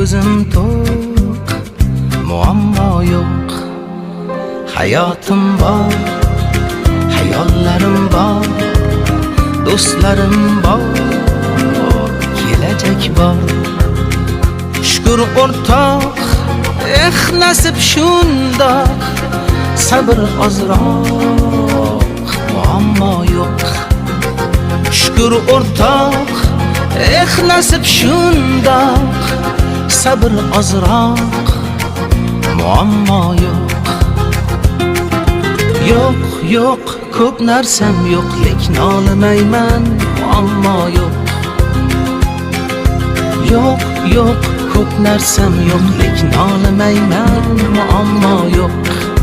ko'zim to'q, muammo yo'q. Hayotim bor, hayollarim bor, do'stlarim bor, kelajak bor. Shukr o'rtoq, nasib shundoq, sabr ozroq, muammo yo'q. Shukr o'rtoq, nasib shundoq, sabr ozroq, muammo yo'q. Yo'q, yo'q, ko'p narsam yo'q, lekin olmayman, muammo yo'q. Yo'q, yo'q, ko'p narsam yo'q, lekin olmayman, muammo yo'q.